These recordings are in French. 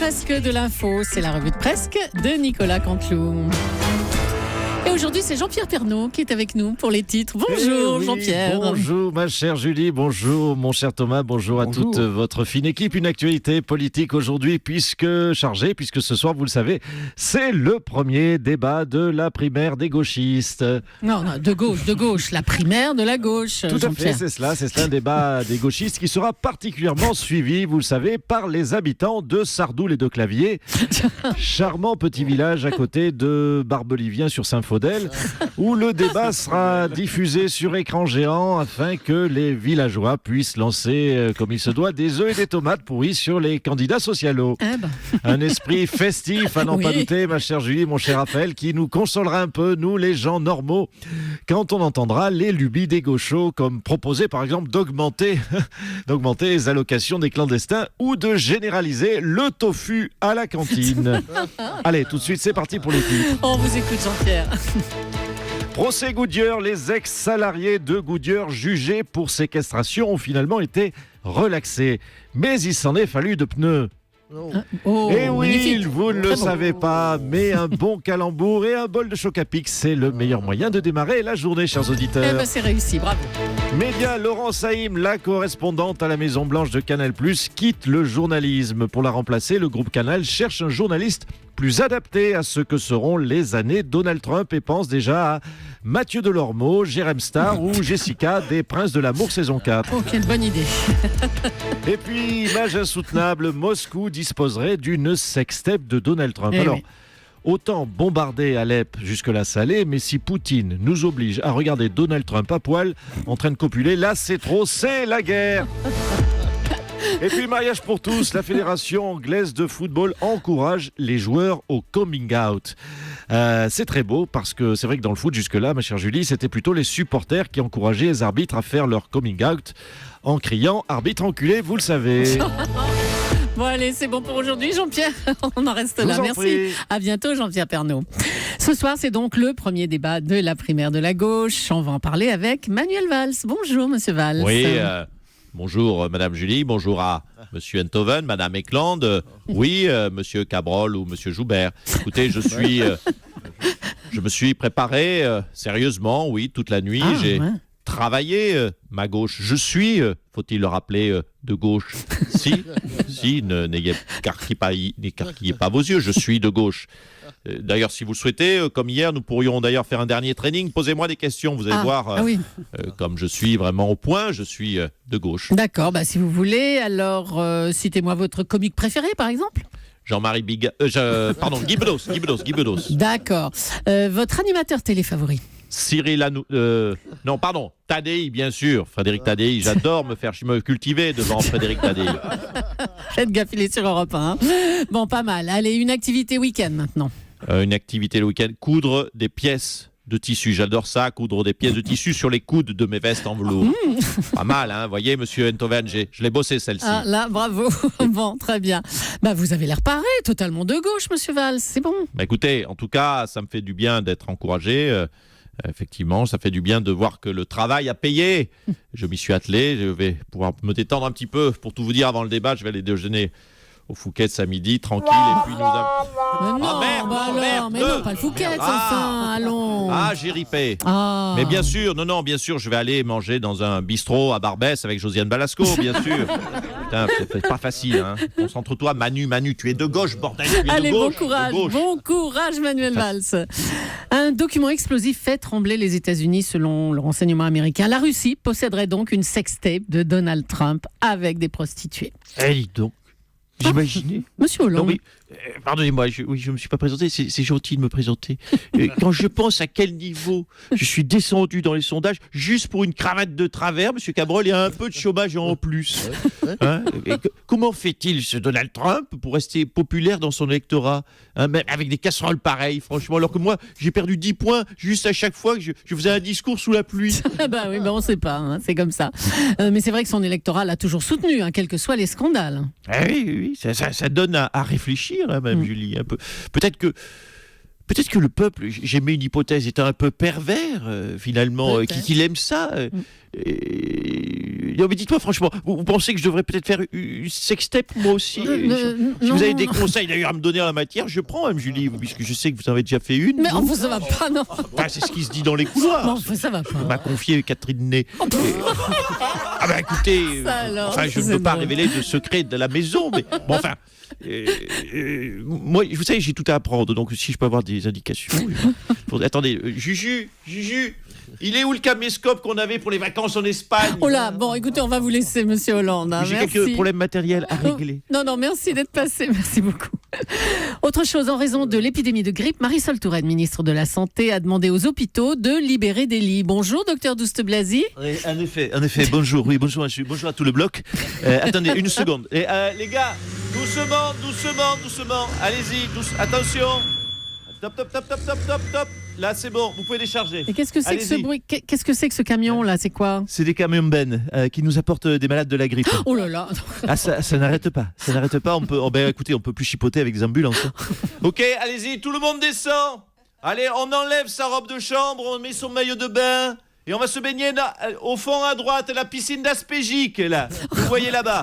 presque de l'info, c'est la revue de presque de Nicolas Canteloup. Et aujourd'hui, c'est Jean-Pierre Pernaut qui est avec nous pour les titres. Bonjour Jean-Pierre. Bonjour ma chère Julie, bonjour mon cher Thomas, bonjour à toute votre fine équipe. Une actualité politique aujourd'hui puisque ce soir, vous le savez, c'est le premier débat de la primaire des gauchistes. Non, de gauche, la primaire de la gauche. Tout à fait, c'est cela un débat des gauchistes qui sera particulièrement suivi, vous le savez, par les habitants de Sardoul et de Clavier. Charmant petit village à côté de Barbelivien sur Saint-Faudel, où le débat sera diffusé sur écran géant afin que les villageois puissent lancer, comme il se doit, des œufs et des tomates pourries sur les candidats socialos. Un esprit festif, à n'en pas douter, ma chère Julie, mon cher Raphaël, qui nous consolera un peu, nous les gens normaux, quand on entendra les lubies des gauchos, comme proposer par exemple d'augmenter les allocations des clandestins ou de généraliser le tofu à la cantine. Allez, tout de suite, c'est parti pour les titres. On vous écoute Jean-Pierre. Procès Goodyear, les ex-salariés de Goodyear jugés pour séquestration ont finalement été relaxés. Mais il s'en est fallu de pneus. Et oui, magnifique. Vous ne le savez pas, mais un bon calembour et un bol de choc à pic, c'est le meilleur moyen de démarrer la journée, chers auditeurs. C'est réussi, bravo. Média, Laurence Haïm, la correspondante à la Maison Blanche de Canal+, quitte le journalisme. Pour la remplacer, le groupe Canal cherche un journaliste plus adapté à ce que seront les années Donald Trump et pense déjà à Mathieu Delormeau, Jérém Starr ou Jessica des Princes de l'amour saison 4. Oh, quelle bonne idée. Et puis, image insoutenable, Moscou disposerait d'une sextape de Donald Trump. Alors, autant bombarder Alep jusque-là salé, mais si Poutine nous oblige à regarder Donald Trump à poil en train de copuler, là c'est trop, c'est la guerre. Et puis mariage pour tous, la Fédération anglaise de football encourage les joueurs au coming out. C'est très beau parce que c'est vrai que dans le foot jusque-là, ma chère Julie, c'était plutôt les supporters qui encourageaient les arbitres à faire leur coming out en criant « arbitre enculé », vous le savez. Bon allez, c'est bon pour aujourd'hui Jean-Pierre, on en reste là, merci. À bientôt Jean-Pierre Pernaut. Ce soir, c'est donc le premier débat de la primaire de la gauche. On va en parler avec Manuel Valls. Bonjour monsieur Valls. Oui, bonjour Madame Julie, bonjour à Monsieur Enthoven, Madame Eklund, Monsieur Cabrol ou Monsieur Joubert. Écoutez, je me suis préparé sérieusement, toute la nuit. J'ai travaillé ma gauche. Je suis, faut-il le rappeler, de gauche. Si, n'écarquillez pas vos yeux, je suis de gauche. D'ailleurs, si vous le souhaitez, comme hier, nous pourrions d'ailleurs faire un dernier training. Posez-moi des questions, vous allez voir. Comme je suis vraiment au point, je suis de gauche. D'accord, si vous voulez. Alors, citez-moi votre comique préféré, par exemple. Jean-Marie Guibedos. D'accord. Votre animateur télé favori? Cyril Tadei, bien sûr. Frédéric Tadei, j'adore me cultiver devant Frédéric Tadei. Faites gaffe, il est sur Europe 1. Bon, pas mal. Allez, une activité week-end maintenant. Une activité le week-end, coudre des pièces de tissu. J'adore ça, coudre des pièces de tissu sur les coudes de mes vestes en velours. Pas mal, hein. Voyez, monsieur Enthoven, je l'ai bossé celle-ci. Ah là, bravo. Bon, très bien. Vous avez l'air paré, totalement de gauche, monsieur Valls. C'est bon. Écoutez, en tout cas, ça me fait du bien d'être encouragé. Effectivement, ça fait du bien de voir que le travail a payé. Je m'y suis attelé. Je vais pouvoir me détendre un petit peu. Pour tout vous dire, avant le débat, je vais aller déjeuner au Fouquet's à midi, tranquille. Et puis nous avons... Mais non, pas le Fouquet's, enfin, allons. J'ai ripé. Mais bien sûr, bien sûr, je vais aller manger dans un bistrot à Barbès avec Josiane Balasco, bien sûr. Putain, c'est pas facile, hein. Concentre-toi, Manu, tu es de gauche, bordel. Allez, bon courage, Manuel Valls. Un document explosif fait trembler les États-Unis selon le renseignement américain. La Russie posséderait donc une sextape de Donald Trump avec des prostituées. Dis donc. J'imaginais. Monsieur Hollande. Pardonnez-moi, je me suis pas présenté, c'est gentil de me présenter. Quand je pense à quel niveau je suis descendu dans les sondages, juste pour une cravate de travers, monsieur Cabrol, il y a un peu de chômage en plus. Comment fait-il, ce Donald Trump, pour rester populaire dans son électorat, même avec des casseroles pareilles, franchement, alors que moi, j'ai perdu 10 points juste à chaque fois que je faisais un discours sous la pluie. On sait pas, c'est comme ça. Mais c'est vrai que son électorat l'a toujours soutenu, quels que soient les scandales. Oui, ça donne à réfléchir. Même Julie, un peu. Peut-être que le peuple, j'aimais une hypothèse, est un peu pervers finalement, qu'il aime ça. mais dites-moi franchement, vous pensez que je devrais peut-être faire une sextape moi aussi Si vous avez des conseils d'ailleurs à me donner en la matière, je prends, même Julie, puisque je sais que vous en avez déjà fait une. Mais enfin, ça va pas, non. C'est ce qui se dit dans les couloirs. Non, enfin, ça va pas. On m'a confié Catherine Ney. Écoutez, je ne peux pas révéler de secret de la maison, mais bon, enfin. Moi, vous savez, j'ai tout à apprendre, donc si je peux avoir des indications. Attendez, Juju, il est où le caméscope qu'on avait pour les vacances en Espagne? Oh là, bon, écoutez, on va vous laisser, monsieur Hollande. Hein, j'ai merci. quelques problèmes matériels à régler. Non, merci d'être passé, merci beaucoup. Autre chose, en raison de l'épidémie de grippe, Marisol Touraine, ministre de la Santé, a demandé aux hôpitaux de libérer des lits. Bonjour, docteur Douste-Blazy. Oui, en effet, bonjour. Oui, bonjour à tout le bloc. Attendez, une seconde. Les gars, doucement. Allez-y, attention. Top. Là, c'est bon, vous pouvez décharger. Et qu'est-ce que c'est que ce bruit? Qu'est-ce que c'est que ce camion là? C'est quoi? C'est des camions Ben qui nous apportent des malades de la grippe. Oh là là. Ça n'arrête pas. Écoutez, on peut plus chipoter avec des ambulances. Ok, allez-y, tout le monde descend. Allez, on enlève sa robe de chambre, on met son maillot de bain. Et on va se baigner au fond à droite, la piscine d'Aspégique, là. Vous voyez là-bas.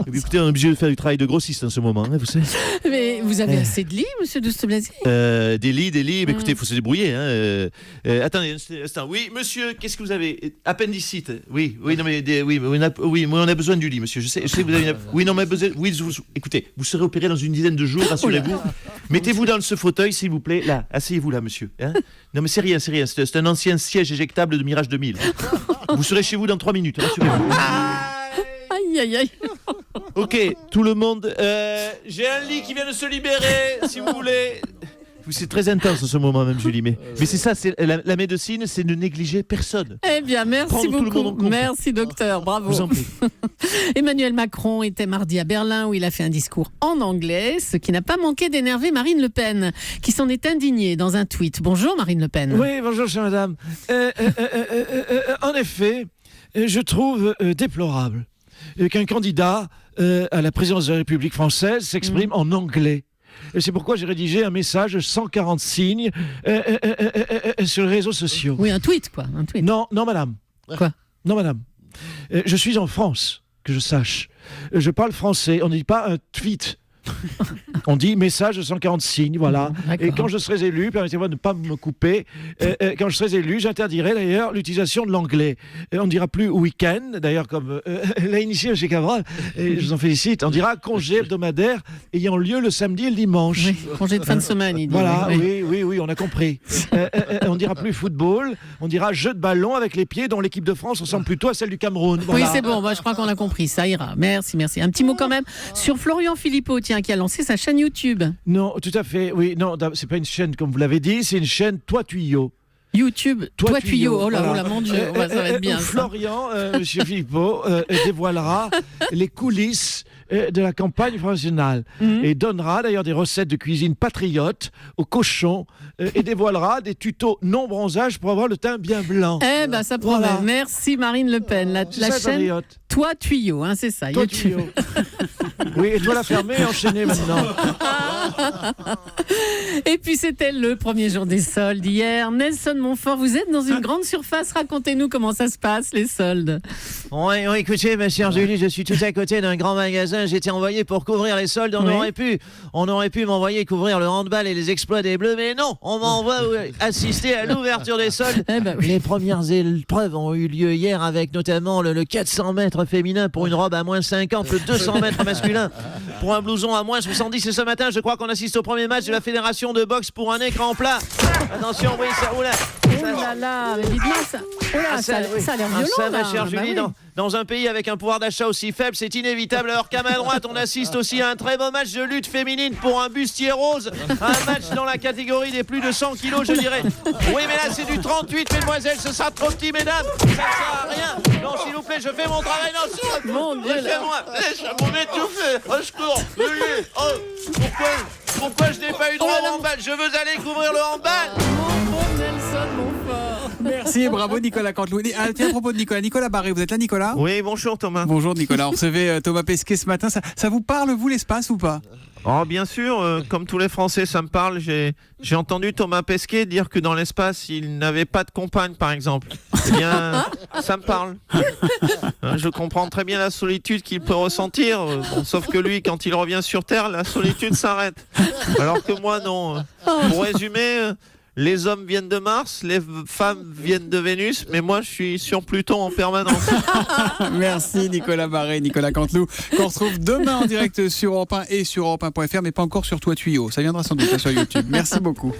Écoutez, on est obligé de faire du travail de grossiste en ce moment, hein, vous savez. Mais vous avez assez de lits, monsieur Douste-Blazy? Des lits. Mais écoutez, il faut se débrouiller. Attendez un instant. Oui, monsieur, qu'est-ce que vous avez? Appendicite. Oui, non, mais on a besoin du lit, monsieur. Je sais que vous avez. Oui, non, mais besoin. Oui, écoutez, vous serez opéré dans une dizaine de jours, rassurez-vous. Mettez-vous dans ce fauteuil, s'il vous plaît. Là, asseyez-vous là, monsieur. Hein, non, mais c'est rien. C'est un ancien siège éjectable de Mirage 2000. Vous serez chez vous dans 3 minutes, rassurez-vous. Aïe. Ok, tout le monde. J'ai un lit qui vient de se libérer, si vous voulez. C'est très intense en ce moment même, Julie. Mais c'est ça, c'est la médecine, c'est ne négliger personne. Eh bien, merci beaucoup. Merci, docteur. Bravo. Je vous en prie. Emmanuel Macron était mardi à Berlin où il a fait un discours en anglais, ce qui n'a pas manqué d'énerver Marine Le Pen, qui s'en est indignée dans un tweet. Bonjour, Marine Le Pen. Oui, bonjour, chère madame. En effet, je trouve déplorable qu'un candidat à la présidence de la République française s'exprime en anglais. Et c'est pourquoi j'ai rédigé un message 140 signes sur les réseaux sociaux. Oui, un tweet, quoi. Un tweet. Non, madame. Quoi? Non, madame. Je suis en France, que je sache. Je parle français. On ne dit pas un tweet. On dit message de 140 signes, voilà. Et quand je serai élu, permettez-moi de ne pas me couper, quand je serai élu, j'interdirai d'ailleurs l'utilisation de l'anglais. On ne dira plus week-end, d'ailleurs comme l'a initié M. Cabral, et je vous en félicite, on dira congé hebdomadaire ayant lieu le samedi et le dimanche. Oui, congé de fin de semaine, il dit. Voilà, oui, on a compris. On ne dira plus football, on dira jeu de ballon avec les pieds dont l'équipe de France ressemble plutôt à celle du Cameroun. Voilà. Oui, c'est bon, je crois qu'on a compris, ça ira. Merci. Un petit mot quand même sur Florian Philippot, qui a lancé sa chaîne YouTube. Non, tout à fait, oui. Non, c'est pas une chaîne comme vous l'avez dit, c'est une chaîne Toi Tuyau. YouTube, Toi Tuyau. Oh là, mon Dieu, ça va être bien. Florian, monsieur Philippot, dévoilera les coulisses de la campagne nationale et donnera d'ailleurs des recettes de cuisine patriote aux cochons et dévoilera des tutos non bronzage pour avoir le teint bien blanc. Ça promet. Voilà. Merci Marine Le Pen. La chaîne patriote. Toi Tuyau, c'est ça. Toi YouTube. Tuyau. Oui, et toi la fermer et enchaîner maintenant. Et puis c'était le premier jour des soldes hier. Nelson Montfort, vous êtes dans une grande surface. Racontez-nous comment ça se passe, les soldes. Oui, écoutez, ma chère Julie, je suis tout à côté d'un grand magasin. J'ai été envoyé pour couvrir les soldes. On aurait pu m'envoyer couvrir le handball et les exploits des Bleus, mais non, on m'envoie assister à l'ouverture des soldes. Oui. Les premières épreuves ont eu lieu hier avec notamment le 400 mètres féminin pour une robe à moins 50, le 200 mètres masculin pour un blouson à moins 70. Et ce matin, je crois qu'on assiste au premier match de la fédération de boxe pour un écran plat. Attention, oui, ça roule. Oh là là, mais dites-moi ça. Oh là, ça a l'air violent. Ça, ma chère Julie, dans un pays avec un pouvoir d'achat aussi faible, c'est inévitable. Alors qu'à ma droite, on assiste aussi à un très beau match de lutte féminine pour un bustier rose. Un match dans la catégorie des plus de 100 kilos, je dirais. Oui, mais là, c'est du 38, mesdemoiselles. Ce sera trop petit, mesdames. Ça ne sert à rien. Non, s'il vous plaît, je fais mon travail. Non, mon Dieu. Laissez-moi. Laissez-moi m'étouffer. Au secours. Pourquoi je n'ai pas eu droit au handball? Je veux aller couvrir le handball. Mon bon Nelson Montfort. Merci, bravo Nicolas Canteloup. Tiens, à propos de Nicolas Barré, vous êtes là Nicolas? Oui, bonjour Thomas. Bonjour Nicolas, on recevait Thomas Pesquet ce matin. Ça vous parle, vous, l'espace ou pas? Oh, bien sûr, comme tous les Français, ça me parle. J'ai entendu Thomas Pesquet dire que dans l'espace, il n'avait pas de compagne, par exemple. Eh bien, ça me parle. Je comprends très bien la solitude qu'il peut ressentir. Bon, sauf que lui, quand il revient sur Terre, la solitude s'arrête. Alors que moi, non. Pour résumer, les hommes viennent de Mars, les femmes viennent de Vénus, mais moi, je suis sur Pluton en permanence. Merci Nicolas Barré, Nicolas Canteloup, qu'on retrouve demain en direct sur Europe 1 et sur Europe 1.fr, mais pas encore sur Toi Tuyau. Ça viendra sans doute sur YouTube. Merci beaucoup.